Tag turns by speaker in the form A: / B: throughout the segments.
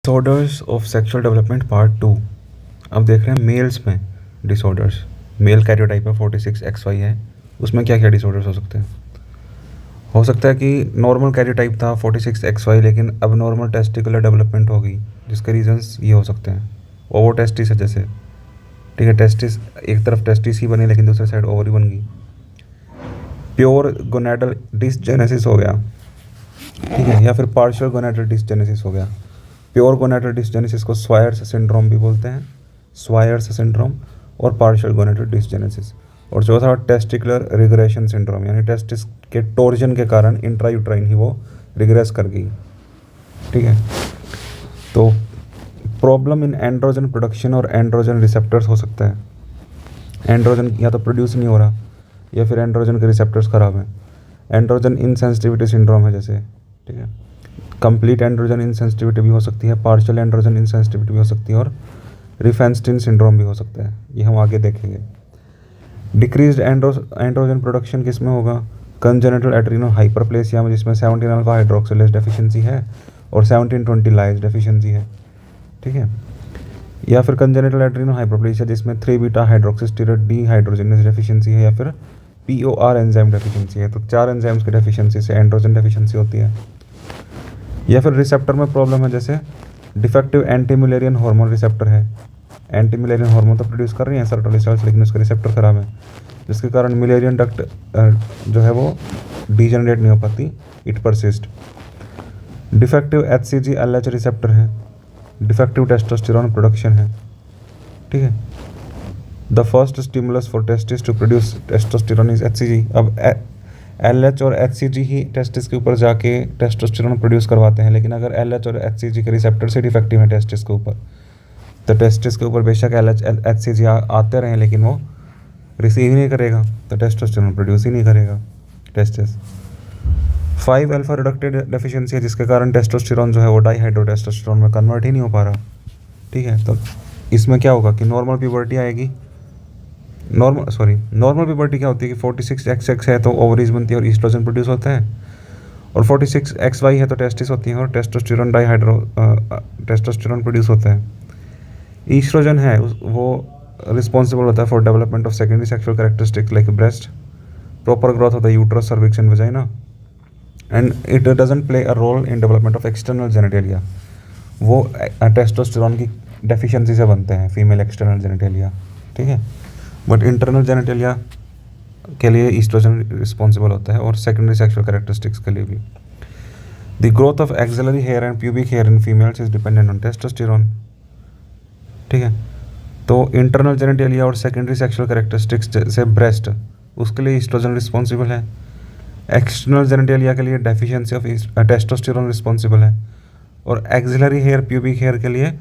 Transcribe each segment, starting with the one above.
A: Disorders of sexual development part 2। अब देख रहे हैं मेल्स में डिसऑर्डर्स। मेल कैरियोटाइप में 46XY है, उसमें क्या क्या डिसऑर्डर्स हो सकते हैं। हो सकता है कि नॉर्मल कैरियोटाइप था 46XY, लेकिन अब नॉर्मल टेस्टिकुलर डेवलपमेंट हो गई, जिसके रीजंस ये हो सकते हैं। ओवो टेस्टिस है जैसे, ठीक है, टेस्टिस एक तरफ टेस्टिस ही बनी लेकिन दूसरी साइड ओवरी बन गई। प्योर गोनेडल डिसजेनेसिस हो गया, ठीक है, या फिर पार्शियल गोनेडल डिसजेनेसिस हो गया। प्योर गोनेडल डिसजेनेसिस को स्वायर्स सिंड्रोम भी बोलते हैं, स्वायर्स सिंड्रोम और पार्शियल गोनेडल डिसजेनेसिस। और चौथा टेस्टिकुलर रिग्रेशन सिंड्रोम, यानी टेस्टिस के टोर्जन के कारण इंट्रायूट्राइन ही वो रिग्रेस कर गई, ठीक है। तो प्रॉब्लम इन एंड्रोजन प्रोडक्शन और एंड्रोजन रिसेप्टर्स हो सकता है। एंड्रोजन या तो प्रोड्यूस नहीं हो रहा, या फिर एंड्रोजन के रिसेप्टर्स खराब हैं। एंड्रोजन इनसेंसिटिविटी सिंड्रोम है जैसे, ठीक है। कंप्लीट एंड्रोजन इनसेंसिटिविटी भी हो सकती है, पार्शियल एंड्रोजन इनसेंसिटिविटी भी हो सकती है, और रिफेंस्टिन सिंड्रोम भी हो सकता है। ये हम आगे देखेंगे। डिक्रीज्ड एंड्रोजन प्रोडक्शन किस में होगा? कंजेनिटल एड्रीनल हाइपरप्लेसिया में, जिसमें 17 अल्फा हाइड्रोक्सिलेज डेफिशिएंसी है और 1720 लाइज डेफिशिएंसी है, ठीक है। या फिर कंजेनिटल एड्रीनल हाइपरप्लेसिया जिसमें 3 बीटा हाइड्रोक्सिस्टीरेट डी हाइड्रोजिनेज डेफिशिएंसी है, या फिर POR एंजाइम डेफिशिएंसी है। तो 4 एंजाइम्स की डेफिशिएंसी से एंड्रोजन डेफिशिएंसी होती है। या फिर रिसेप्टर में प्रॉब्लम है, जैसे डिफेक्टिव एंटीमुलेरियन हार्मोन रिसेप्टर है। एंटीमुलेरियन हार्मोन तो प्रोड्यूस कर रही हैं सर्टोली सेल्स, लेकिन उसका रिसेप्टर खराब है, जिसके कारण मुलेरियन डक्ट जो है वो डीजनरेट नहीं हो पाती, it persist. Defective HCG LH receptor है। डिफेक्टिव टेस्टोस्टेरोन प्रोडक्शन है, ठीक है। The first stimulus for testis to produce testosterone is HCG। अब LH और HCG ही टेस्टिस के ऊपर जाके टेस्टोस्टेरोन प्रोड्यूस करवाते हैं, लेकिन अगर LH और HCG के रिसेप्टर से डिफेक्टिव है टेस्टिस के ऊपर, तो टेस्टिस के ऊपर बेशक LH HCG आते रहें, लेकिन वो रिसीव ही नहीं करेगा, तो टेस्टोस्टेरोन प्रोड्यूस ही नहीं करेगा टेस्टिस। 5 अल्फा रिडक्टेड डेफिशिएंसी है, जिसके कारण टेस्टोस्टेरोन जो है वो डाईहाइड्रोटेस्टोस्टेरोन में कन्वर्ट ही नहीं हो पा रहा, ठीक है। तो इसमें क्या होगा कि नॉर्मल प्यूबर्टी आएगी। नॉर्मल प्यूबर्टी क्या होती है कि 46XX है तो ओवरीज बनती है और ईस्ट्रोजन प्रोड्यूस होता है, और 46XY है तो टेस्टिस होती है और टेस्टोस्टेरोन टेस्टोस्टेरोन प्रोड्यूस होता है। ईस्ट्रोजन है वो रिस्पॉन्सिबल होता है for development of secondary sexual characteristics like breast, proper growth of the uterus, cervix and vagina, and it doesn't play a role in development of external genitalia. वो testosterone की deficiency से बनते हैं female external genitalia, ठीक है। But internal genitalia के लिए oestrogen responsible होता है, और सेकेंडरी सेक्सुअल कैरेक्टरिस्टिक्स के लिए भी। The growth of axillary hair and pubic hair in females is dependent on testosterone, ठीक है। तो इंटरनल जेनिटेलिया और सेकेंडरी सेक्सुअल कैरेक्टरिस्टिक्स जैसे ब्रेस्ट, उसके लिए ईस्ट्रोजन रिस्पॉन्सिबल है। एक्सटर्नल जेनिटेलिया के लिए डेफिशिएंसी ऑफ टेस्टोस्टेरोन रिस्पॉन्सिबल है, और एक्सिलरी हेयर प्यूबिक हेयर के लिए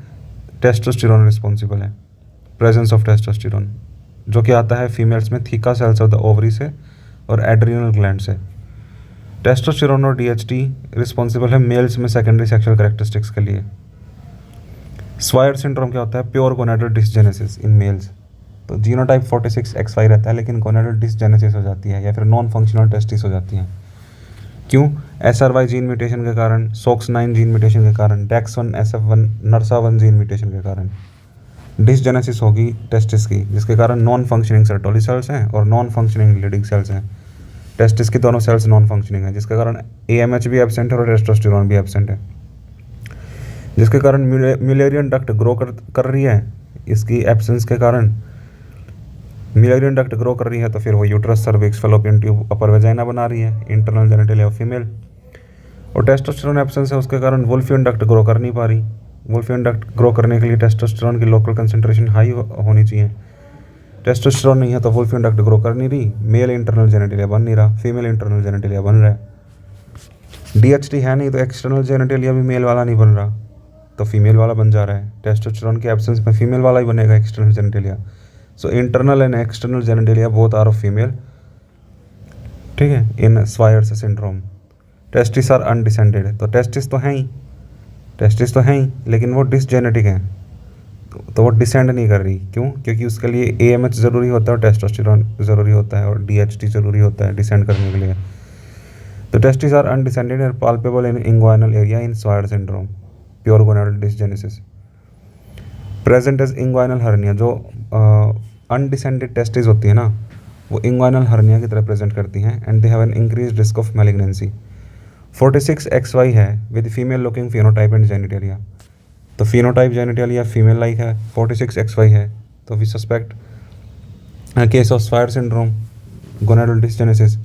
A: टेस्टोस्टेरोन रिस्पॉन्सिबल है, प्रेजेंस ऑफ टेस्टोस्टेरोन, जो कि आता है फीमेल्स में theca sales of the ovary से और एड्रिनल ग्लैंड से। टेस्टोस्टेरोन और DHT रिस्पॉन्सिबल है मेल्स में सेकेंडरी सेक्सुअल कैरेक्टरिस्टिक्स के लिए। स्वायर सिंड्रोम क्या होता है? Pure gonadal dysgenesis in males. तो जीनोटाइप 46XY रहता है, लेकिन गोनेडल डिसजेनेसिस हो जाती है, या फिर नॉन फंक्शनल टेस्टिस हो जाती हैं। क्यों? SRY जीन म्यूटेशन के कारण, SOX9 जीन म्यूटेशन के कारण, DEX1 SF1 NRSA1 gene mutation के कारण डिसजेनेसिस होगी टेस्टिस की, जिसके कारण नॉन फंक्शनिंग सर्टोली सेल्स हैं और नॉन फंक्शनिंग लीडिंग सेल्स हैं। टेस्टिस की दोनों सेल्स नॉन फंक्शनिंग है, जिसके कारण AMH भी एब्सेंट है और टेस्टोस्टेरोन भी एब्सेंट है, जिसके कारण म्यूलेरियन डक्ट ग्रो कर रही है। इसकी एब्सेंस के कारण म्यूलेरियन डक्ट ग्रो कर रही है, तो फिर वो यूट्रस, सर्विक्स, फैलोपियन ट्यूब, अपर वेजाइना बना रही है, इंटरनल जेनिटेलिया ऑफ फीमेल। और टेस्टोस्टेरोन एब्सेंस है, उसके कारण वुल्फियन डक्ट ग्रो कर नहीं पा रही। वुल्फियन डक्ट ग्रो करने के लिए टेस्टोस्टेरोन की लोकल कंसंट्रेशन हाई होनी चाहिए। टेस्टोस्टेरोन नहीं है तो वुल्फियन डक्ट ग्रो कर नहीं रही, मेल इंटरनल जेनिटेलिया बन नहीं रहा, फीमेल इंटरनल जेनिटेलिया बन रहा है। DHT है नहीं तो एक्सटर्नल जेनिटेलिया भी मेल वाला नहीं बन रहा, तो फीमेल वाला बन जा रहा है। टेस्टोस्टेरोन के एब्सेंस में फीमेल वाला ही बनेगा external genitalia. So internal and external genitalia both are of female, ठीक है, in Swyer's syndrome. Testis are undescended, तो टेस्टिस तो हैं ही, लेकिन वो डिसजेनेटिक हैं, तो वो डिसेंड नहीं कर रही। क्यों? क्योंकि उसके लिए AMH ज़रूरी होता है और टेस्टोस्टेरोन ज़रूरी होता है और DHT ज़रूरी होता है डिसेंड करने के लिए। तो testis are undescended and palpable in inguinal area in Swyer syndrome. Pure gonadal dysgenesis. Present as inguinal hernia, जो अनडिसेंडेड टेस्टिस होती है ना, वो इंग्वाइनल हर्निया की तरह प्रेजेंट करती हैं, and they have an increase risk of malignancy. 46XY है with female looking phenotype and genitalia, तो फिनोटाइप जेनिटेलिया फीमेल लाइक है, 46XY है, तो we suspect case of Swyer syndrome, gonadal dysgenesis.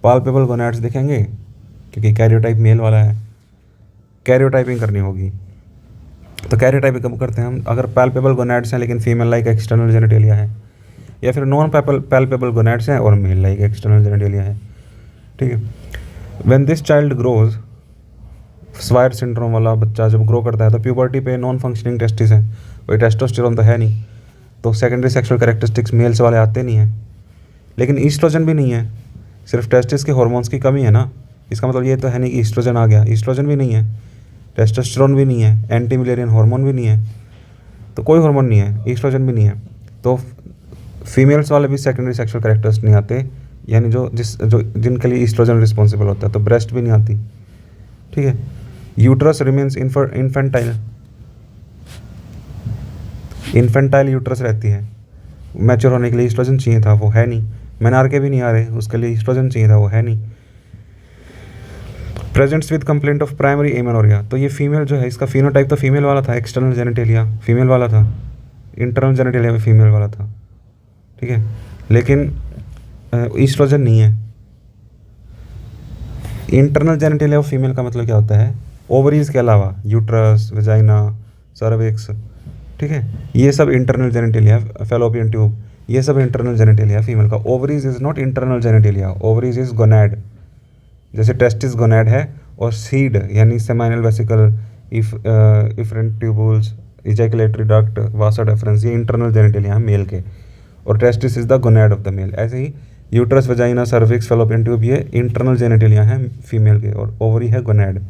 A: Palpable gonads दिखेंगे क्योंकि karyotype mail वाला है, karyotyping करनी होगी। तो कैरियोटाइपिंग कब करते हैं हम? अगर पैल्पेबल गोनाड्स हैं लेकिन फीमेल लाइक एक्सटर्नल जेनिटेलिया है, या फिर नॉन पैल्पेबल गोनाड्स हैं और मेल लाइक एक्सटर्नल जेनिटेलिया है, ठीक है। When this child grows, Swyer syndrome वाला बच्चा जब ग्रो करता है तो प्यूबर्टी पे नॉन फंक्शनिंग टेस्टिस हैं, कोई टेस्टोस्टेरोन तो है नहीं, तो सेकेंडरी सेक्सुअल कैरेक्टरिस्टिक्स मेल्स वाले आते नहीं हैं, लेकिन ईस्ट्रोजन भी नहीं है, सिर्फ टेस्टिस के हार्मोन्स की कमी है ना। इसका मतलब ये तो है नहीं कि ईस्ट्रोजन आ गया, ईस्ट्रोजन भी नहीं है, टेस्टोस्टेरोन भी नहीं है, एंटी मिलेरियन हार्मोन भी नहीं है, तो कोई हार्मोन नहीं है, ईस्ट्रोजन भी नहीं है, तो फीमेल्स वाले भी सेकेंडरी सेक्सुअल कैरेक्टर्स नहीं आते, यानी जो जिनके लिए ईस्ट्रोजन रिस्पॉन्सिबल होता है, तो ब्रेस्ट भी नहीं आती, ठीक है। यूट्रस रिमेन्स इन्फेंटाइल यूट्रस रहती है, मैच्योर होने के लिए ईस्ट्रोजन चाहिए था, वो है नहीं। मेनार्के भी नहीं आ रहे, उसके लिए ईस्ट्रोजन चाहिए था, वो है नहीं। Presents with complaint of primary amenorrhoea, तो ये फीमेल जो है, इसका फिनोटाइप तो फीमेल वाला था, एक्सटर्नल जेनिटेलिया फीमेल वाला था, इंटरनल जेनिटेलिया भी फीमेल वाला था, ठीक है, लेकिन ईस्ट्रोजन नहीं है। इंटरनल जेनिटेलिया ऑफ फीमेल का मतलब क्या होता है? ओवरीज के अलावा यूट्रस, वेजाइना, सर्विक्स, ठीक है, ये सब इंटरनल जेनिटेलिया, फैलोपियन ट्यूब, ये सब इंटरनल जेनिटेलिया फीमेल का। Ovaries is not internal genitalia, ovaries is gonad, जैसे टेस्टिस गोनैड है, और सीड यानी seminal vesicle, efferent tubules, ejaculatory duct, vasa deferens, ये इंटरनल जेनिटेलिया है मेल के, और testis is the gonad of the male. ऐसे ही uterus, vagina, cervix, fallopian tube, ये इंटरनल जेनिटेलिया हैं फीमेल के, और ओवरी है गोनैड।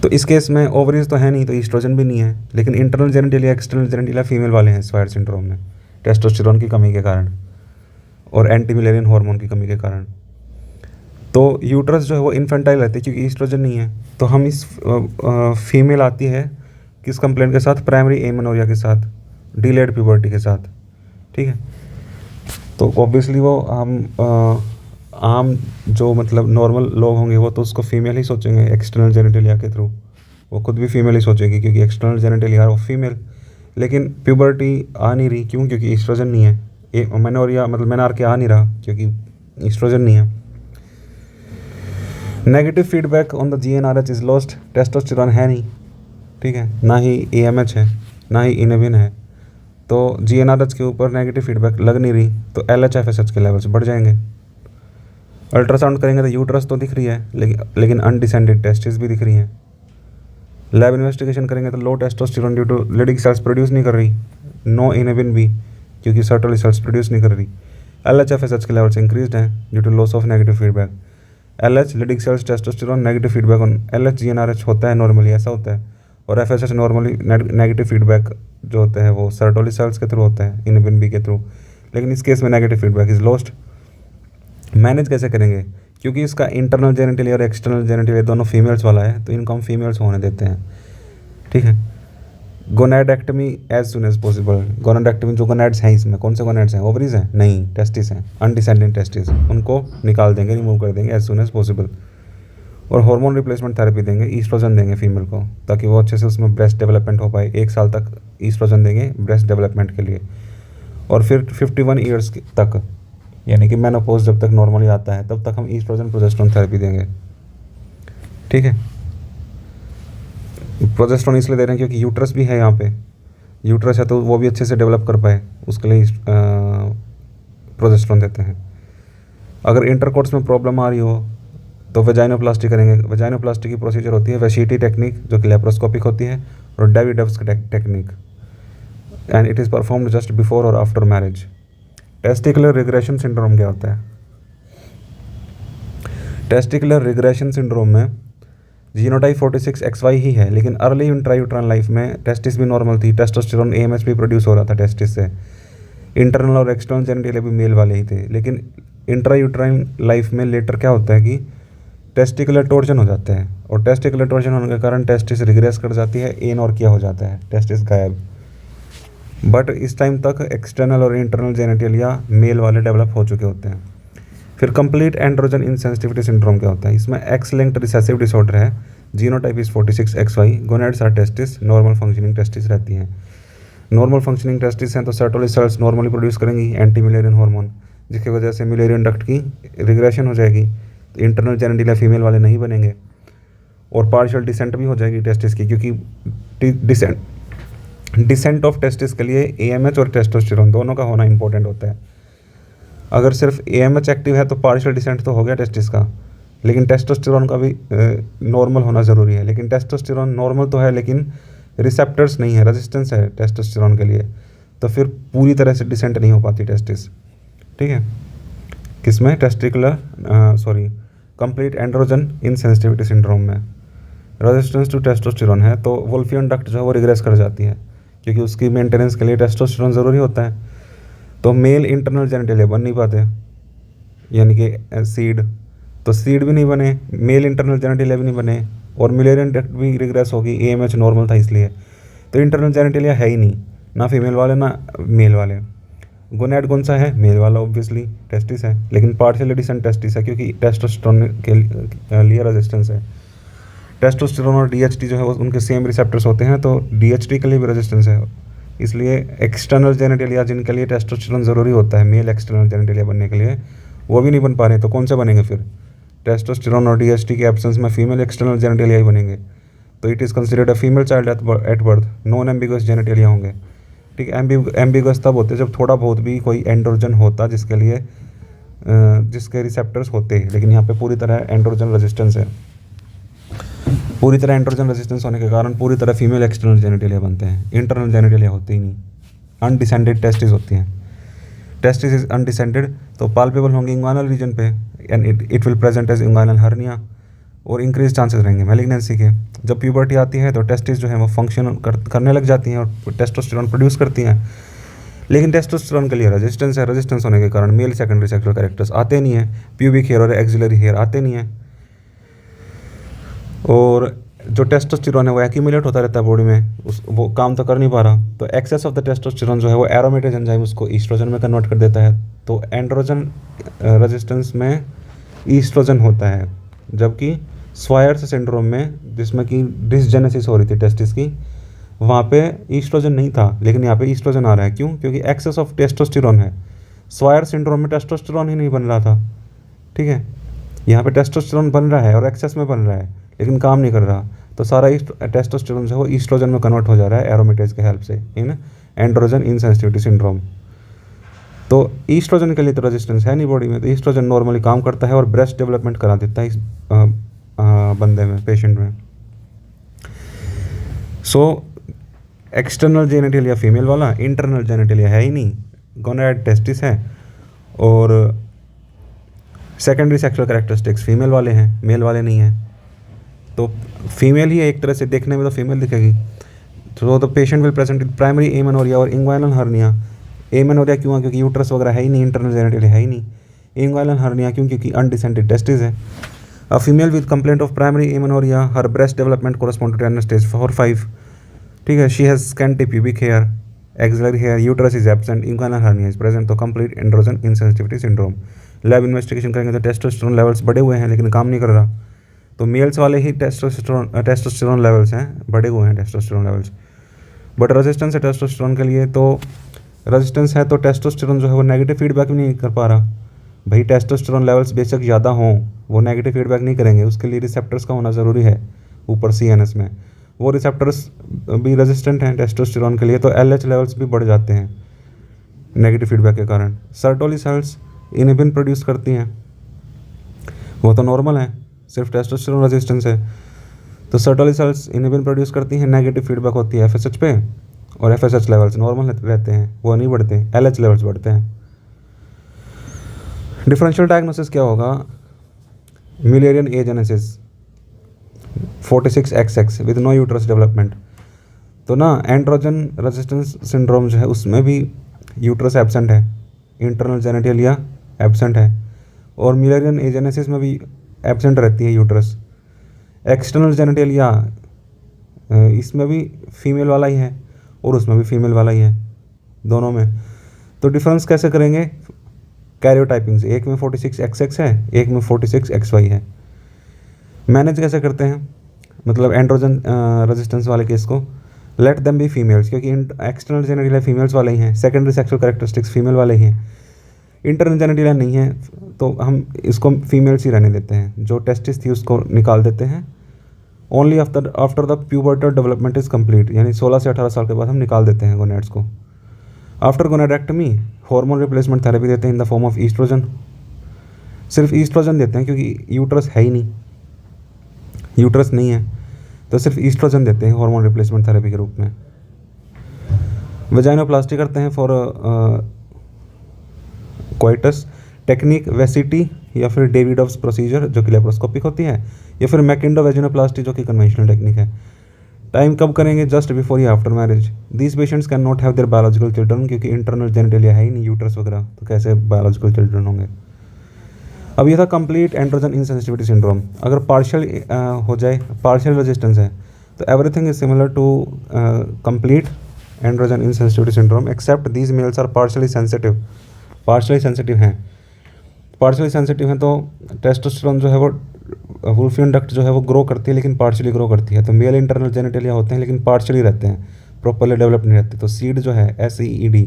A: तो इस केस में ओवरीज तो है नहीं, तो ईस्ट्रोजन भी नहीं है, लेकिन internal genitalia, external genitalia female वाले हैं स्वायर सिंड्रोम में, टेस्टोस्टेरोन की कमी के कारण और एंटी मिलेरियन हार्मोन की कमी के कारण। तो यूट्रस जो है वो इन्फेंटाइल रहती है क्योंकि ईस्ट्रोजन नहीं है। तो हम इस फीमेल आती है किस कंप्लेंट के साथ? प्राइमरी एमेनोरिया के साथ, डिलेड प्यूबर्टी के साथ, ठीक है। तो ऑब्वियसली वो हम आम जो मतलब नॉर्मल लोग होंगे वो तो उसको फीमेल ही सोचेंगे एक्सटर्नल जेनिटेलिया के थ्रू, वो खुद भी फीमेल ही सोचेगी क्योंकि एक्सटर्नल जेनिटेलिया वो फीमेल। लेकिन प्यूबर्टी आ नहीं रही, क्यों? क्योंकि ईस्ट्रोजन नहीं है। मेनोरिया मतलब मेनार्के आ नहीं रहा क्योंकि ईस्ट्रोजन नहीं है। Negative feedback on the GnRH is lost, testosterone है नहीं, ठीक है, ना ही AMH है, ना ही इनेबिन है, तो GnRH के ऊपर नेगेटिव फीडबैक लग नहीं रही, तो LH-FSH के लेवल्स बढ़ जाएंगे। अल्ट्रासाउंड करेंगे तो यूट्रस तो दिख रही है, लेकिन अनडिसेंडेड टेस्टिस भी दिख रही हैं। लैब इन्वेस्टिगेशन करेंगे तो low testosterone due to Leydig cells produce नहीं कर रही, नो इनेबिन भी क्योंकि सर्टोली सेल्स प्रोड्यूस नहीं कर रही। LH-FSH के लेवल्स इंक्रीज्ड हैं due to loss of negative feedback. LH Leydig cells testosterone, negative feedback on LH GnRH होता है नॉर्मली, ऐसा होता है, और FSH नॉर्मली नेगेटिव फीडबैक जो होते हैं वो सर्टोली सेल्स के थ्रू होता है, इनेबिन बी के थ्रू, लेकिन इस केस में negative feedback is lost. Manage कैसे करेंगे? क्योंकि इसका इंटरनल जेनिटेलिया और एक्सटर्नल जेनिटेलिया दोनों फीमेल्स वाला है, तो इनको हम फीमेल्स होने देते हैं, ठीक है। गोनैडेक्टमी एज सुन एज पॉसिबल, गोनैडेक्टमी, जो गोनैड्स हैं इसमें कौन से गोनैड्स हैं? ओवरीज हैं? नहीं, टेस्टिस हैं, अनडिसेंडेड टेस्टिस, उनको निकाल देंगे, रिमूव कर देंगे एज सुन एज पॉसिबल। और हार्मोन रिप्लेसमेंट थेरेपी देंगे, ईस्ट्रोजन देंगे फीमेल को ताकि वो अच्छे से उसमें ब्रेस्ट डेवलपमेंट हो पाए। 1 साल तक ईस्ट्रोजन देंगे ब्रेस्ट डेवलपमेंट के लिए, और फिर 51 ईयर्स तक, यानी कि मेनोपॉज जब तक नॉर्मली आता है तब तक हम ईस्ट्रोजन प्रोजेस्टेरोन थेरेपी देंगे, ठीक है। प्रोजेस्टेरोन इसलिए दे रहे हैं क्योंकि यूट्रस भी है यहाँ पे, यूट्रस है तो वो भी अच्छे से डेवलप कर पाए, उसके लिए प्रोजेस्टेरोन देते हैं। अगर इंटरकोर्स में प्रॉब्लम आ रही हो तो वेजाइनोप्लास्टी करेंगे। वेजाइनोप्लास्टी की प्रोसीजर होती है वेशिटी टेक्निक, जो कि लेप्रोस्कोपिक होती है, और Davydov's technique, and it is performed just before और after marriage. Testicular regression syndrome क्या होता है? टेस्टिकुलर रिग्रेशन सिंड्रोम में जीनोटाइप 46XY ही है, लेकिन अर्ली इंट्रायूट्राइन लाइफ में टेस्टिस भी नॉर्मल थी, टेस्टोस्टेरोन AMH भी प्रोड्यूस हो रहा था टेस्टिस से, इंटरनल और एक्सटर्नल जेनिटेलिया भी मेल वाले ही थे। लेकिन इंट्रायूट्राइन लाइफ में लेटर क्या होता है कि टेस्टिकुलर टॉर्जन हो जाते हैं, और टेस्टिकुलर टॉर्जन होने के कारण टेस्टिस रिग्रेस कर जाती है, एन और क्या हो जाता है, टेस्टिस गायब। बट इस टाइम तक एक्सटर्नल और इंटरनल जेनिटलिया मेल वाले डेवलप हो चुके होते हैं। फिर कंप्लीट एंड्रोजन इनसेंसिटिविटी सिंड्रोम क्या होता है? इसमें एक्स लिंक्ड रिसेसिव डिसऑर्डर है, genotype is 46XY, gonads are testis, normal functioning testis रहती हैं। नॉर्मल फंक्शनिंग टेस्टिस हैं तो सर्टोली सेल्स नॉर्मली प्रोड्यूस करेंगी एंटी मिलेरियन हार्मोन, जिसकी वजह से मिलेरियन डक्ट की रिग्रेशन हो जाएगी, तो इंटरनल जेनिटलिया फीमेल वाले नहीं बनेंगे, और पार्शियल डिसेंट भी हो जाएगी टेस्टिस की, क्योंकि डिसेंट ऑफ टेस्टिस के लिए AMH और टेस्टोस्टेरोन दोनों का होना इंपॉर्टेंट होता है। अगर सिर्फ AMH एक्टिव है तो पार्शियल डिसेंट तो हो गया टेस्टिस का, लेकिन टेस्टोस्टेरोन का भी नॉर्मल होना ज़रूरी है। लेकिन टेस्टोस्टेरोन नॉर्मल तो है, लेकिन रिसेप्टर्स नहीं है, रेजिस्टेंस है टेस्टोस्टेरोन के लिए, तो फिर पूरी तरह से डिसेंट नहीं हो पाती टेस्टिस। ठीक है, किसमें? कंप्लीट एंड्रोजन इनसेंसिटिविटी सिंड्रोम में रेजिस्टेंस टू टेस्टोस्टेरोन है, तो वोल्फियन डक्ट जो है वो रिग्रेस कर जाती है, क्योंकि उसकी मेंटेनेंस के लिए टेस्टोस्टेरोन ज़रूरी होता है। तो मेल इंटरनल जेनिटलिया बन नहीं पाते, यानी कि सीड, तो सीड भी नहीं बने, मेल इंटरनल जेनिटलिया भी नहीं बने, और मिलेरियन डक्ट भी रिग्रेस होगी, AMH नॉर्मल था इसलिए, तो इंटरनल जेनिटलिया है ही नहीं, ना फीमेल वाले ना मेल वाले। गोनेड कौन सा है? मेल वाला, ऑब्वियसली टेस्टिस है, लेकिन पार्शियली डिसेंट टेस्टिस है, क्योंकि टेस्टोस्टेरोन के लिए रेजिस्टेंस है। टेस्टोस्टेरोन और DHT जो है वो उनके सेम रिसेप्टर्स होते हैं, तो DHT के लिए भी रेजिस्टेंस है, इसलिए एक्सटर्नल जेनिटलिया जिनके लिए टेस्टोस्टेरोन ज़रूरी होता है मेल एक्सटर्नल जेनिटलिया बनने के लिए, वो भी नहीं बन पा रहे, तो कौन से बनेंगे फिर? टेस्टोस्टेरोन और DHT के एब्सेंस में फीमेल एक्सटर्नल जेनिटलिया ही बनेंगे, तो it is considered a female child at birth, non ambiguous genitalia होंगे। ठीक है, एम्बिगुअस तब होते जब थोड़ा बहुत भी कोई एंड्रोजन होता जिसके लिए जिसके रिसेप्टर्स होते, लेकिन यहाँ पे पूरी तरह एंड्रोजन रेजिस्टेंस है। पूरी तरह एंड्रोजन रेजिस्टेंस होने के कारण पूरी तरह फीमेल एक्सटर्नल जेनिटलिया बनते हैं, इंटरनल जेनिटलिया होती ही नहीं, अनडिसेंडेड टेस्टिस होती हैं। टेस्टिस इज अनडिसेंडेड, तो पाल्पेबल होंगे इंग्वानल रीजन पे, and it will present as inguinal hernia, और इंक्रीज चांसेस रहेंगे मैलिग्नेंसी के। जब प्यूबर्टी आती है तो टेस्टिस जो है वो फंक्शन करने लग जाती हैं और टेस्टोस्टेरोन प्रोड्यूस करती हैं, लेकिन टेस्टोस्टेरोन के लिए रेजिस्टेंस है, रेजिस्टेंस होने के कारण मेल सेकेंडरी सेक्सुअल कैरेक्टर्स आते नहीं हैं, प्यूबिक हेयर और एक्सिलरी हेयर आते नहीं हैं, और जो टेस्टोस्टेरोन है वो एक्यूमुलेट होता रहता है बॉडी में, वो काम तो कर नहीं पा रहा, तो एक्सेस ऑफ द टेस्टोस्टेरोन जो है वो एरोमेटेज एंजाइम उसको ईस्ट्रोजन में कन्वर्ट कर देता है, तो एंड्रोजन रेजिस्टेंस में ईस्ट्रोजन होता है, जबकि स्वायर्स सिंड्रोम में जिसमें कि डिसजेनेसिस हो रही थी टेस्टिस की, वहाँ पे ईस्ट्रोजन नहीं था, लेकिन यहाँ पे ईस्ट्रोजन आ रहा है। क्यों? क्योंकि एक्सेस ऑफ टेस्टोस्टेरोन है। स्वायर सिंड्रोम में टेस्टोस्टेरोन ही नहीं बन रहा था। ठीक है, यहाँ पे टेस्टोस्टेरोन बन रहा है और एक्सेस में बन रहा है, लेकिन काम नहीं कर रहा, तो सारा टेस्टोस्टेरोन जो है वो ईस्ट्रोजन में कन्वर्ट हो जा रहा है एरोमेटेज के हेल्प से इन एंड्रोजन इनसेंसिटिविटी सिंड्रोम। तो ईस्ट्रोजन के लिए तो रेजिस्टेंस है नहीं बॉडी में, तो ईस्ट्रोजन नॉर्मली काम करता है और ब्रेस्ट डेवलपमेंट करा देता है इस बंदे में, पेशेंट में। सो एक्सटर्नल जेनिटलिया फीमेल वाला, इंटरनल जेनिटलिया है ही नहीं, गोनैड टेस्टिस है, और सेकेंडरी सेक्सुअल कैरेक्टरिस्टिक्स फीमेल वाले हैं, मेल वाले नहीं हैं, तो फीमेल ही है एक तरह से, देखने में तो फीमेल दिखेगी। तो the patient will present with primary amenorrhoea और इंग्वाइनल हर्निया। एमेनोरिया क्यों है? क्योंकि यूट्रस वगैरह है ही नहीं, इंटरनल जेनिटलिया है ही नहीं। इंग्वाइनल हर्निया क्यों? क्योंकि अनडिसेंटेड टेस्टिस है। A female with complaint of primary amenorrhoea, her breast development correspond to Tanner stage 4-5। ठीक है, she has scanty pubic hair, axillary hair, uterus is absent, inguinal hernia is present, तो complete androgen insensitivity syndrome. Lab investigation करेंगे तो testosterone levels बढ़े हुए हैं लेकिन काम नहीं कर रहा, तो मेल्स वाले ही टेस्टोस्टेरोन लेवल्स हैं, बढ़े हुए हैं टेस्टोस्टेरोन लेवल्स, बट रेजिस्टेंस है टेस्टोस्टेरोन के लिए, तो रेजिस्टेंस है तो टेस्टोस्टेरोन जो है वो नेगेटिव फीडबैक भी नहीं कर पा रहा। भाई टेस्टोस्टेरोन लेवल्स बेशक ज़्यादा हों, वो नेगेटिव फीडबैक नहीं करेंगे, उसके लिए रिसेप्टर्स का होना ज़रूरी है ऊपर CNS में, वो रिसेप्टर्स भी रेजिस्टेंट हैं टेस्टोस्टेरोन के लिए, तो LH लेवल्स भी बढ़ जाते हैं नेगेटिव फीडबैक के कारण। सर्टोली सेल्स इनहिबिन प्रोड्यूस करती हैं, वो तो नॉर्मल है, सिर्फ टेस्टोस्टेरोन रेजिस्टेंस है, तो सर्टोली सेल्स इनहिबिन प्रोड्यूस करती हैं, नेगेटिव फीडबैक होती है FSH पे, और FSH लेवल्स नॉर्मल रहते हैं, वो नहीं बढ़ते, LH लेवल्स बढ़ते हैं। डिफरेंशियल डायग्नोसिस क्या होगा? Mullerian agenesis 46XX with no uterus development, तो ना एंड्रोजन रेजिस्टेंस सिंड्रोम जो है उसमें भी यूट्रस एब्सेंट है, इंटरनल जेनिटलिया एब्सेंट है, और मिलेरियन एजेनेसिस में भी एब्सेंट रहती है यूट्रस। एक्सटर्नल जेनिटेलिया इसमें भी फीमेल वाला ही है और उसमें भी फीमेल वाला ही है, दोनों में। तो डिफरेंस कैसे करेंगे? कैरियोटाइपिंग से। एक में 46XX है, एक में 46XY है। मैनेज कैसे करते हैं? मतलब एंड्रोजन रेजिस्टेंस वाले केस को, लेट देम बी फीमेल्स, क्योंकि एक्सटर्नल जेनिटेलिया फीमेल्स वाले ही हैं, सेकेंडरी सेक्सुअल कैरेक्टरिस्टिक्स फीमेल वाले ही हैं, इंटरनल जेनिटेलिया नहीं है, तो हम इसको फीमेल्स ही रहने देते हैं। जो टेस्टिस थी उसको निकाल देते हैं। Only after the pubertal development is complete, यानी 16 से 18 साल के बाद हम निकाल देते हैं गोनेड्स को। After gonadectomy hormone replacement therapy देते हैं in the form of oestrogen. सिर्फ ईस्ट्रोजन देते हैं क्योंकि यूट्रस है ही नहीं, यूट्रस नहीं है, तो सिर्फ ईस्ट्रोजन देते हैं हार्मोन रिप्लेसमेंट थेरेपी के रूप में। वेजाइनोप्लास्टी करते हैं फॉर कोइटस। टेक्निक वेसिटी या फिर डेविडोव्स प्रोसीजर जो कि लेप्रोस्कोपिक होती है, या फिर मैकिंडो वेजिनोप्लास्टी जो कि कन्वेंशनल टेक्निक है। टाइम कब करेंगे? जस्ट बिफोर या after marriage. These patients can not have their biological children, क्योंकि इंटरनल जेनिटेलिया है ही नहीं, यूट्रस वगैरह, तो कैसे बायोलॉजिकल चिल्ड्रन होंगे। अब ये था कंप्लीट एंड्रोजन इनसेंसिटिविटी सिंड्रोम। अगर पार्शियल हो जाए, पार्शियल रेजिस्टेंस है, तो everything is similar to complete androgen insensitivity syndrome except these males are partially sensitive. Partially sensitive हैं, पार्शियली सेंसिटिव हैं, तो टेस्टोस्टेरोन जो है वो वुल्फियन डक्ट जो है वो ग्रो करती है, लेकिन पार्शियली ग्रो करती है। तो मेल इंटरनल जेनिटेलिया होते हैं लेकिन पार्शियली रहते हैं, प्रॉपरली डेवलप नहीं रहते। तो सीड जो है SEED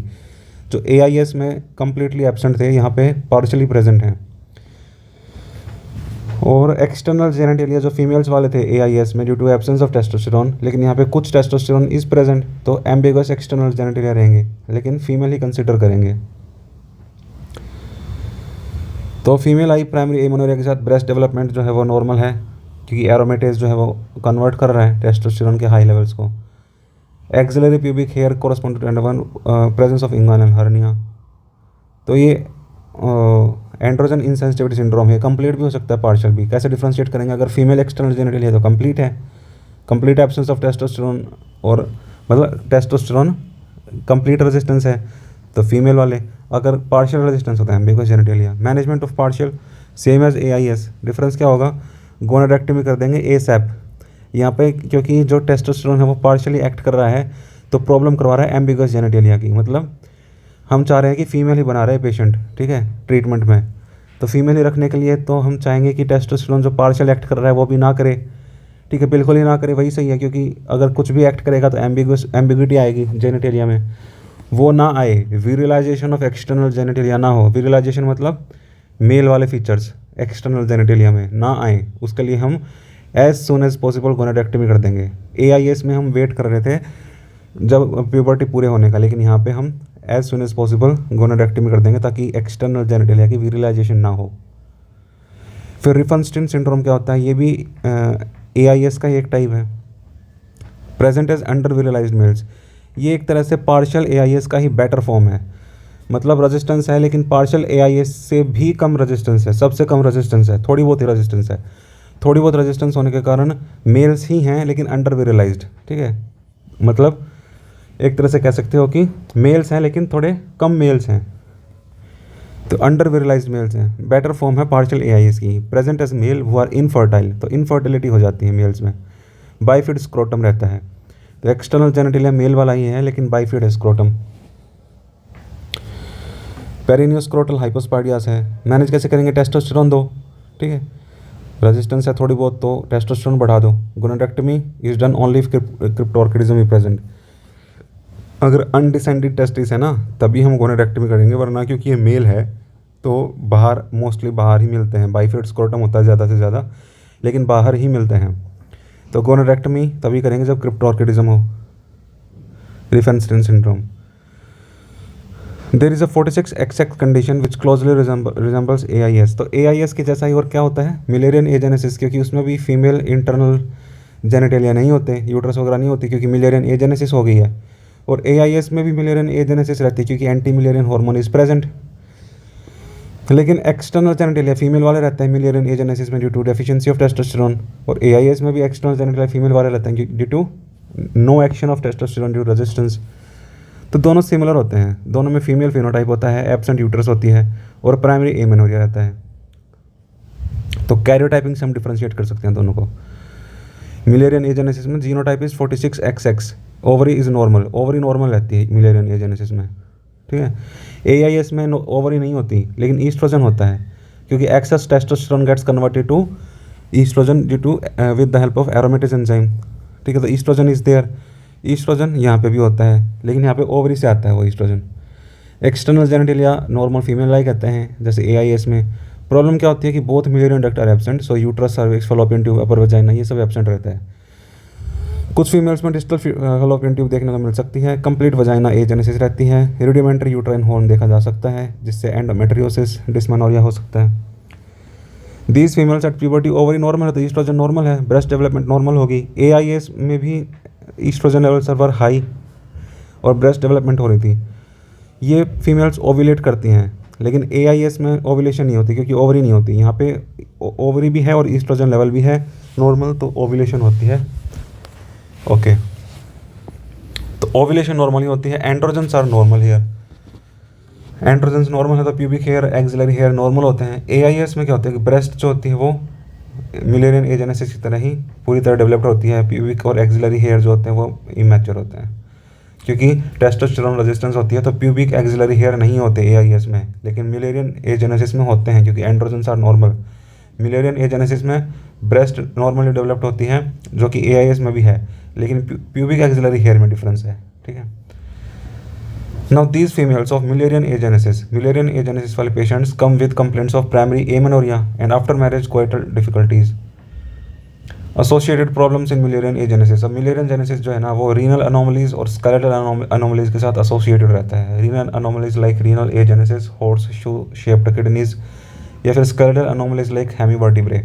A: जो AIS में कम्प्लीटली एब्सेंट थे, यहाँ पे पार्शियली प्रेजेंट हैं। और एक्सटर्नल जेनिटेलिया जो फीमेल्स वाले थे AIS में due to absence of testosterone, लेकिन यहाँ पे कुछ टेस्टोस्टेरोन इज प्रेजेंट, तो एम्बिगस एक्सटर्नल जेनिटेलिया रहेंगे, लेकिन फीमेल ही कंसिडर करेंगे। तो फीमेल आई प्राइमरी एमेनोरिया के साथ ब्रेस्ट डेवलपमेंट जो है वो नॉर्मल है, क्योंकि एरोमेटेज जो है वो कन्वर्ट कर रहा है टेस्टोस्टेरोन के हाई लेवल्स को। Axillary pubic hair correspond to presence of inguinal hernia. तो ये एंड्रोजन इनसेंसिटिविटी सिंड्रोम है, कंप्लीट भी हो सकता है, पार्शियल भी। कैसे डिफ्रेंशिएट करेंगे? अगर फीमेल एक्सटर्नल जेनिटेलिया है तो कंप्लीट है, कंप्लीट एब्सेंस ऑफ टेस्टोस्टेरोन, और मतलब टेस्टोस्टेरोन कंप्लीट रेजिस्टेंस है तो फीमेल वाले। अगर पार्शियल रेजिस्टेंस होता है ambiguous genitalia. Management of partial same as AIS। Difference क्या होगा? गोनाडेक्टमी कर देंगे ASAP यहाँ पे, क्योंकि जो टेस्टोस्टेरोन है वो पार्शियली एक्ट कर रहा है, तो प्रॉब्लम करवा रहा है एम्बिगस जेनिटेलिया की। मतलब हम चाह रहे हैं कि फीमेल ही बना रहे हैं पेशेंट, ठीक है, ट्रीटमेंट में। तो फीमेल ही रखने के लिए तो हम चाहेंगे कि टेस्टोस्टेरोन जो पार्शियल एक्ट कर रहा है वो भी ना करे, ठीक है, बिल्कुल ही ना करे, वही सही है। क्योंकि अगर कुछ भी एक्ट करेगा तो एम्बिग्विटी आएगी जेनिटेलिया में, वो ना आए। विरिलाइजेशन ऑफ एक्सटर्नल जेनिटेलिया ना हो। विरिलाइजेशन मतलब मेल वाले फीचर्स एक्सटर्नल जेनिटेलिया में ना आए, उसके लिए हम एज सुन एज पॉसिबल गोनाडेक्टमी कर देंगे। AIS में हम वेट कर रहे थे जब प्यूबर्टी पूरे होने का, लेकिन यहाँ पे हम एज सुन एज पॉसिबल गोनाडेक्टमी कर देंगे ताकि एक्सटर्नल जेनिटेलिया की विरिलाइजेशन ना हो। फिर रिफनस्टीन सिंड्रोम क्या होता है? ये भी AIS का ही एक टाइप है। Present as under विरिलाइज्ड males. ये एक तरह से पार्शियल AIS का ही बेटर फॉर्म है। मतलब रेजिस्टेंस है, लेकिन पार्शियल AIS से भी कम रेजिस्टेंस है, सबसे कम रेजिस्टेंस है, थोड़ी बहुत ही रेजिस्टेंस है। थोड़ी बहुत रेजिस्टेंस होने के कारण मेल्स ही हैं लेकिन अंडर विरिलाइज्ड, ठीक है। मतलब एक तरह से कह सकते हो कि मेल्स हैं लेकिन थोड़े कम मेल्स हैं, तो अंडर विरिलाइज्ड मेल्स हैं। बेटर फॉर्म है पार्शियल AIS की। Present as male who are infertile, तो इनफर्टिलिटी हो जाती है मेल्स में। बाइफिड स्क्रोटम रहता है, तो एक्सटर्नल जेनिटेलिया मेल वाला ही है लेकिन बाइफिड है स्क्रोटम। पेरिनियोस्क्रोटल हाइपोस्पाइडियास है। मैनेज कैसे करेंगे? टेस्टोस्टेरोन दो, ठीक है, रेजिस्टेंस है थोड़ी बहुत तो टेस्टोस्टेरोन बढ़ा दो। Gonadectomy is done only if cryptorchidism is present. अगर अनडिसेंडेड टेस्टिस है ना तभी हम गोनाडेक्टमी करेंगे, वरना क्योंकि ये मेल है तो बाहर मोस्टली बाहर ही मिलते हैं। बाइफिड स्क्रोटम होता है ज़्यादा से ज़्यादा, लेकिन बाहर ही मिलते हैं। तो गोनाडेक्टमी तभी करेंगे जब क्रिप्टोर्किडिज्म हो। Reifenstein syndrome. There is a 46XX condition which closely resembles AIS। तो AIS के जैसा ही और क्या होता है? मिलेरियन एजेनेसिस, क्योंकि उसमें भी फीमेल इंटरनल जेनिटेलिया नहीं होते, यूट्रस वगैरह नहीं होती, क्योंकि मिलेरियन एजेनेसिस हो गई है। और AIS में भी मिलेरियन एजेनेसिस रहती है क्योंकि anti Mullerian hormone is present. लेकिन एक्सटर्नल जेनिटेलिया फीमेल वाले रहते हैं मिलेरियन एजेनेसिस में due to deficiency of testosterone, और AIS में भी एक्सटर्नल जेनिटेलिया फीमेल वाले रहते हैं due to no action of testosterone due resistance. तो दोनों सिमिलर होते हैं, दोनों में फीमेल फिनोटाइप होता है, एब्सेंट यूट्रस होती है और प्राइमरी एमेनोरिया रहता है। तो कैरियोटाइपिंग से हम डिफ्रेंशिएट कर सकते हैं दोनों को। मिलेरियन एजेनेसिस में genotype is 46XX, ovary is normal, ovary normal रहती है मिलेरियन एजेनेसिस में, ठीक है। AIS में ओवरी नहीं होती लेकिन ईस्ट्रोजन होता है, क्योंकि excess testosterone gets converted to oestrogen due to with the help of aromatase enzyme, ठीक है। तो ईस्ट्रोजन इज देयर, ईस्ट्रोजन यहाँ पे भी होता है लेकिन यहाँ पे ओवरी से आता है वो oestrogen. External genitalia normal female like कहते हैं जैसे AIS में। प्रॉब्लम क्या होती है कि both Mullerian duct are absent, so uterus, cervix, fallopian tube, upper vagina ये सब एब्सेंट रहता है। कुछ फीमेल्स में डिस्टल फैलोपियन ट्यूब देखने को मिल सकती है, कंप्लीट वजाइना एजेनेसिस रहती है, रुडिमेंट्री यूट्राइन हॉर्न देखा जा सकता है जिससे एंडोमेट्रियोसिस, डिस्मेनोरिया हो सकता है। These females at puberty ovary normal है तो ईस्ट्रोजन नॉर्मल है, ब्रेस्ट डेवलपमेंट नॉर्मल होगी। AIS में भी ईस्ट्रोजन लेवल्स वर हाई और ब्रेस्ट डेवलपमेंट हो रही थी। ये फीमेल्स ओव्यूलेट करती हैं लेकिन AIS में ओव्यूलेशन नहीं होती क्योंकि ओवरी नहीं होती। यहाँ पे ओवरी भी है और ईस्ट्रोजन लेवल भी है नॉर्मल, तो ओव्यूलेशन होती है। ओके, तो ओव्यूलेशन नॉर्मली होती है। Androgens are normal hair, androgens normal है तो pubic hair, axillary hair normal होते हैं। AIS में क्या होता है कि ब्रेस्ट जो होती है वो मिलेरियन एजेनेसिस की तरह ही पूरी तरह डेवलप्ड होती है, प्यूबिक और एक्सिलरी हेयर जो होते हैं वो इमैच्योर होते हैं क्योंकि टेस्टोस्टेरोन रेजिस्टेंस होती है। तो प्यूबिक एक्सिलरी हेयर नहीं होते AIS में, लेकिन मिलेरियन एजेनेसिस में होते हैं क्योंकि androgens are normal. Mullerian agenesis में ब्रेस्ट नॉर्मली डेवलप्ड होती है जो कि AIS में भी है, लेकिन प्यूबिक एक्सिलरी हेयर में डिफरेंस है, ठीक है। Now these females of Mullerian agenesis वाले patients come with complaints of primary amenorrhoea and after marriage coital difficulties. Associated problems in Mullerian agenesis. अब मिलेरियन जेनेसिस जो है ना वो रीनल अनोमलीज और स्केलेटल अनोमलीज के साथ एसोसिएटेड रहता है। Renal anomalies like renal agenesis, horseshoe shaped kidneys, या फिर स्केलेटल अनोमलीज लाइक हेमीवर्टिब्रे।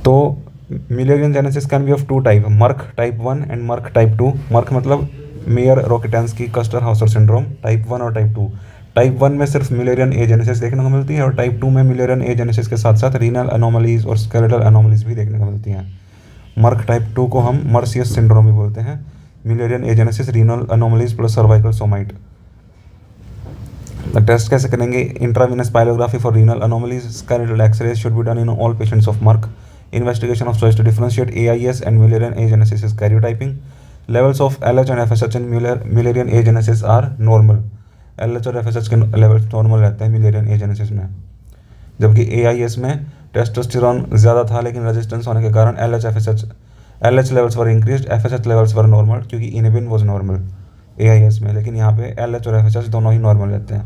A: तो Mullerian genesis can be of two type, MRKH type 1 and MRKH type 2। MRKH मतलब Mayer Rokitansky Kuster Hauser syndrome, type 1 और type 2। Type 1 में सिर्फ मिलेरियन agenesis देखने को मिलती है और टाइप 2 में मिलेरियन एजेनेसिस के साथ साथ रीनल अनोमलीज और स्केलेटल अनोमलीज भी देखने को मिलती हैं। मर्क टाइप 2 को हम मर्सियस सिंड्रोम भी बोलते हैं। Mullerian agenesis, renal anomalies plus cervical somite. Test कैसे करेंगे? Intravenous pyelography for renal anomalies, skeletal X ray should be done in all patients of MRKH. Investigation of choice to differentiate AIS and Mullerian agenesis is karyotyping. Levels of LH and FSH in Mullerian agenesis are normal. LH और FSH के levels normal रहते हैं Mullerian agenesis में, जबकि AIS में testosterone ज़्यादा था लेकिन रेजिस्टेंस होने के कारण LH levels were increased, FSH levels were normal क्योंकि इनिबिन वाज नॉर्मल AIS में, लेकिन यहाँ पे LH और FSH दोनों ही नॉर्मल रहते हैं।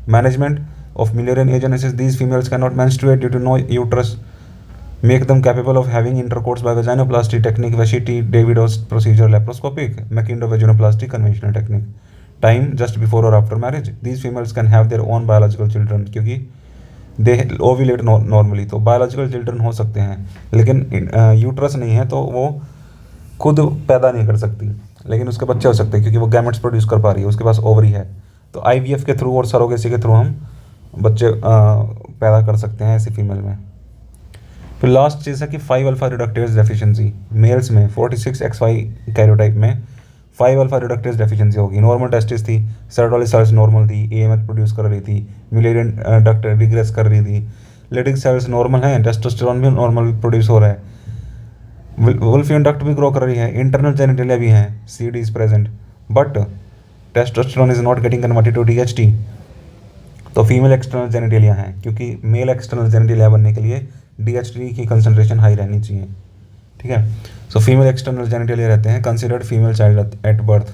A: Management of Mullerian agenesis, these females cannot menstruate due to no uterus, make them capable of having intercourse by vaginoplasty technique, Vashiti-Davidoff procedure, laparoscopic, McIndoe-vaginoplasty, conventional technique. Time just before or after marriage. These females can have their own biological children क्योंकि they ovulate normally, तो biological children हो सकते हैं, लेकिन uterus नहीं है तो वो खुद पैदा नहीं कर सकती, लेकिन उसके बच्चे हो सकते हैं क्योंकि वो गैमेट्स प्रोड्यूस कर पा रही है, उसके पास ओवरी है। तो IVF के थ्रू और सरोगेसी के थ्रू हम बच्चे पैदा कर सकते हैं ऐसी फीमेल में। फिर लास्ट चीज़ है कि 5 अल्फा रिडक्टेज डेफिशिएंसी। मेल्स में 46XY कैरियोटाइप में 5 अल्फा रिडक्टेज डेफिशिएंसी होगी। नॉर्मल टेस्टिस थी, सेरोटोनिन सेल्स नॉर्मल थी, AMH प्रोड्यूस कर रही थी, मिलेरियन डक्ट रिग्रेस कर रही थी, लेटिक सेल्स नॉर्मल हैं, टेस्टोस्टेरोन भी नॉर्मल प्रोड्यूस हो रहा है, वुल्फियन डक्ट भी ग्रो कर रही है, इंटरनल जेनिटलिया भी हैं, CD is present, but testosterone is not getting converted to DHT। तो फीमेल एक्सटर्नल जेनिटलिया हैं, क्योंकि मेल एक्सटर्नल जेनिटलिया बनने के लिए DHT की कंसंट्रेशन हाई रहनी चाहिए, ठीक है। सो फीमेल एक्सटर्नल जेनिटलिया रहते हैं considered female child at birth.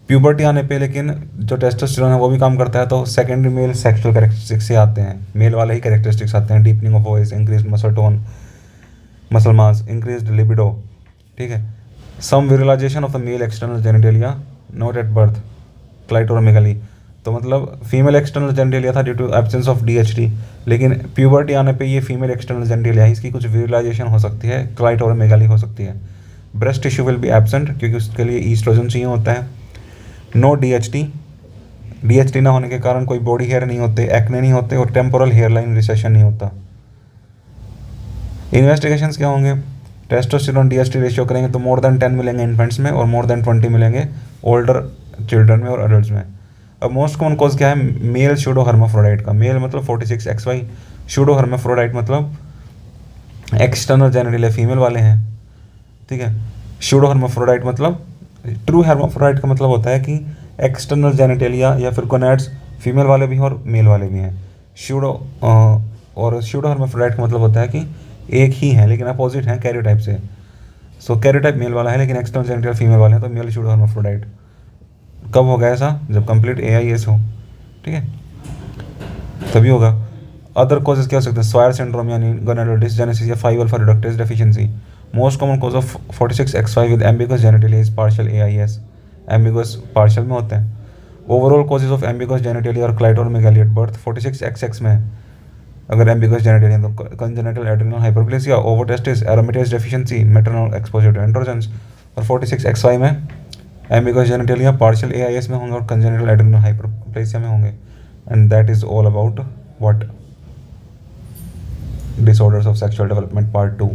A: Puberty आने पे लेकिन जो टेस्टोस्टेरोन है वो भी काम करता है, तो सेकेंडरी मेल सेक्सुअल कैरेक्टरिस्टिक्स से आते हैं, मेल वाले ही कैरेक्टरिस्टिक्स आते हैं, deepening of voice, increase muscle tone, muscle mass, increase libido, ठीक है। Some virilisation of the male external genitalia not at birth, clitoromegaly. तो मतलब फीमेल एक्सटर्नल जेनिटलिया था due to absence of DHT, लेकिन puberty आने पे ये फीमेल एक्सटर्नल जेनिटलिया है, इसकी कुछ विजुअलाइजेशन हो सकती है, क्लाइटोरोमेगाली हो सकती है। Breast tissue will be absent क्योंकि उसके लिए ईस्ट्रोजन चाहिए होता है। नो DHT ना होने के कारण कोई बॉडी हेयर नहीं होते, एक्ने नहीं होते और टेम्पोरल हेयर लाइन रिसेशन नहीं होता। इन्वेस्टिगेशंस क्या होंगे? टेस्टोस्टेरोन DHT रेशियो करेंगे तो मोर देन 10 मिलेंगे इन्फेंट्स में और मोर देन 20 मिलेंगे ओल्डर चिल्ड्रन में और अडल्ट में। अब मोस्ट कॉमन कॉज क्या है? मेल स्यूडो हर्माफ्रोडाइट का। मेल मतलब 46XY, शूडो हर्माफ्रोडाइट मतलब एक्सटर्नल जेनिटल फीमेल वाले हैं, ठीक है। शूडो हर्माफ्रोडाइट मतलब, ट्रू हर्माफ्रोडाइट का मतलब होता है कि एक्सटर्नल जेनिटेलिया या फिर गोनैड्स फीमेल वाले भी हैं और मेल वाले भी हैं। शूडो और शूडो हर्माफ्रोडाइट का मतलब होता है कि एक ही है लेकिन अपोजिट हैं कैरियोटाइप से। सो कैरियोटाइप मेल वाला है लेकिन एक्सटर्नल जेनिटल फीमेल वाले हैं, तो मेल शूडो हर्माफ्रोडाइट। कब होगा ऐसा? जब कंप्लीट AIS हो, ठीक है, तभी होगा। अदर कॉजेज क्या हो सकते हैं? स्वायर सिंड्रोम यानी गोनाडोल डिसजेनेसिस या 5 alpha reductase deficiency. Most common cause of 46XY with ambiguous genitalia is partial AIS। Ambiguous partial में होते हैं। Overall causes of ambiguous genitalia और क्लाइटोमेगाली एट बर्थ 46XX में अगर एम्बिगस जेनिटलिया तो congenital adrenal hyperplasia, ovotestis, aromatase deficiency, maternal exposure to androgens. और 46XY में ambiguous genitalia partial AIS में होंगे और कंजेनिटल एड्रिनल हाइपरप्लेसिया में होंगे। And that is all about what disorders of sexual development part 2.